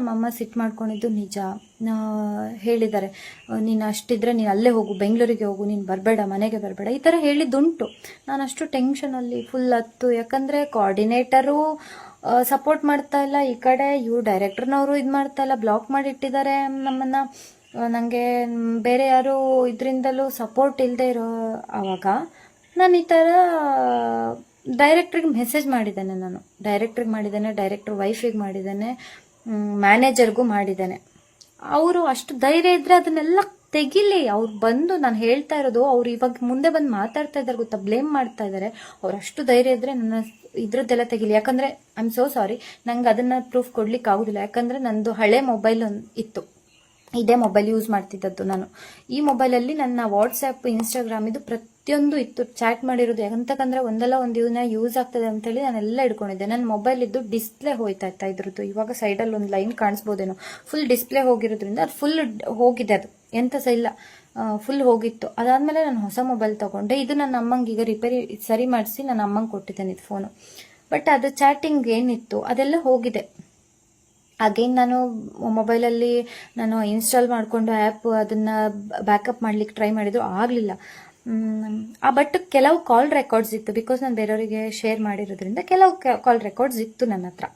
ನಮ್ಮಮ್ಮ ಸಿಟ್ಟು ಮಾಡ್ಕೊಂಡಿದ್ದು ನಿಜ. ಹೇಳಿದ್ದಾರೆ, ನೀನು ಅಷ್ಟಿದ್ರೆ ನೀನು ಅಲ್ಲೇ ಹೋಗು, ಬೆಂಗಳೂರಿಗೆ ಹೋಗು, ನೀನು ಬರಬೇಡ, ಮನೆಗೆ ಬರಬೇಡ, ಈ ಥರ ಹೇಳಿದ್ದುಂಟು. ನಾನು ಅಷ್ಟು ಟೆನ್ಷನಲ್ಲಿ ಫುಲ್ ಹತ್ತು. ಯಾಕಂದರೆ ಕೋಆರ್ಡಿನೇಟರು ಸಪೋರ್ಟ್ ಮಾಡ್ತಾ ಇಲ್ಲ, ಈ ಕಡೆ ಇವ್ರು ಡೈರೆಕ್ಟರ್ನವರು ಇದು ಮಾಡ್ತಾ ಇಲ್ಲ, ಬ್ಲಾಕ್ ಮಾಡಿ ಇಟ್ಟಿದ್ದಾರೆ ನಮ್ಮನ್ನು. ನನಗೆ ಬೇರೆ ಯಾರು ಇದರಿಂದಲೂ ಸಪೋರ್ಟ್ ಇಲ್ಲದೆ ಇರೋ ಆವಾಗ ನಾನು ಈ ಥರ ಡೈರೆಕ್ಟ್ರಿಗೆ ಮೆಸೇಜ್ ಮಾಡಿದ್ದೇನೆ. ಡೈರೆಕ್ಟರ್ ವೈಫಿಗೆ ಮಾಡಿದ್ದೇನೆ, ಮ್ಯಾನೇಜರ್ಗೂ ಮಾಡಿದ್ದೇನೆ. ಅವರು ಅಷ್ಟು ಧೈರ್ಯ ಇದ್ರೆ ಅದನ್ನೆಲ್ಲ ತೆಗಿಲಿ. ಅವ್ರು ಬಂದು, ನಾನು ಹೇಳ್ತಾ ಇರೋದು, ಅವ್ರು ಇವಾಗ ಮುಂದೆ ಬಂದು ಮಾತಾಡ್ತಾ ಇದ್ದಾರೆ ಗೊತ್ತಾ, ಬ್ಲೇಮ್ ಮಾಡ್ತಾ ಇದ್ದಾರೆ. ಅವ್ರು ಅಷ್ಟು ಧೈರ್ಯ ಇದ್ರೆ ನನ್ನ ಇದ್ರದ್ದೆಲ್ಲ ತೆಗಿಲಿ. ಯಾಕಂದ್ರೆ ಐ ಆಮ್ ಸೋ ಸಾರಿ, ನಂಗೆ ಅದನ್ನ ಪ್ರೂಫ್ ಕೊಡ್ಲಿಕ್ಕೆ ಆಗುದಿಲ್ಲ. ಯಾಕಂದ್ರೆ ನಂದು ಹಳೆ ಮೊಬೈಲ್ ಇತ್ತು, ಇದೇ ಮೊಬೈಲ್ ಯೂಸ್ ಮಾಡ್ತಿದ್ದದ್ದು ನಾನು. ಈ ಮೊಬೈಲಲ್ಲಿ ನನ್ನ ವಾಟ್ಸ್ಆ್ಯಪ್, ಇನ್ಸ್ಟಾಗ್ರಾಮ್ ಇದು ಪ್ರತಿಯೊಂದು ಇತ್ತು, ಚಾಟ್ ಮಾಡಿರೋದು. ಯಾಕಂತಂದ್ರೆ ಒಂದಲ್ಲ ಒಂದು ಇದನ್ನ ಯೂಸ್ ಆಗ್ತದೆ ಅಂತೇಳಿ ನಾನೆಲ್ಲ ಇಟ್ಕೊಂಡಿದ್ದೆ. ನನ್ನ ಮೊಬೈಲ್ ಇದ್ದು ಡಿಸ್ಪ್ಲೇ ಹೋಯ್ತಾ ಇತ್ತು ಇದ್ರದ್ದು. ಇವಾಗ ಸೈಡಲ್ಲಿ ಒಂದು ಲೈನ್ ಕಾಣಿಸ್ಬೋದೇನೋ, ಫುಲ್ ಡಿಸ್ಪ್ಲೇ ಹೋಗಿರೋದ್ರಿಂದ ಅದು ಫುಲ್ ಹೋಗಿದೆ, ಅದು ಎಂತ ಸಹ ಇಲ್ಲ, ಫುಲ್ ಹೋಗಿತ್ತು. ಅದಾದ್ಮೇಲೆ ನಾನು ಹೊಸ ಮೊಬೈಲ್ ತಗೊಂಡೆ. ಇದು ನನ್ನ ಅಮ್ಮಂಗೆ ಈಗ ರಿಪೇರಿ ಸರಿ ಮಾಡಿಸಿ ನನ್ನ ಅಮ್ಮಂಗೆ ಕೊಟ್ಟಿದ್ದೇನೆ ಇದು ಫೋನು. ಬಟ್ ಅದು ಚಾಟಿಂಗ್ ಏನಿತ್ತು ಅದೆಲ್ಲ ಹೋಗಿದೆ. ಅಗೇನ್ ನಾನು ಮೊಬೈಲಲ್ಲಿ ನಾನು ಇನ್ಸ್ಟಾಲ್ ಮಾಡಿಕೊಂಡು ಆ್ಯಪ್ ಅದನ್ನು ಬ್ಯಾಕಪ್ ಮಾಡ್ಲಿಕ್ಕೆ ಟ್ರೈ ಮಾಡಿದ್ರು, ಆಗಲಿಲ್ಲ. ಬಟ್ ಕೆಲವು ಕಾಲ್ ರೆಕಾರ್ಡ್ಸ್ ಇತ್ತು, ಬಿಕಾಸ್ ನಾನು ಬೇರೆಯವರಿಗೆ ಶೇರ್ ಮಾಡಿರೋದ್ರಿಂದ ಕೆಲವು ಕಾಲ್ ರೆಕಾರ್ಡ್ಸ್ ಇತ್ತು ನನ್ನ ಹತ್ರ.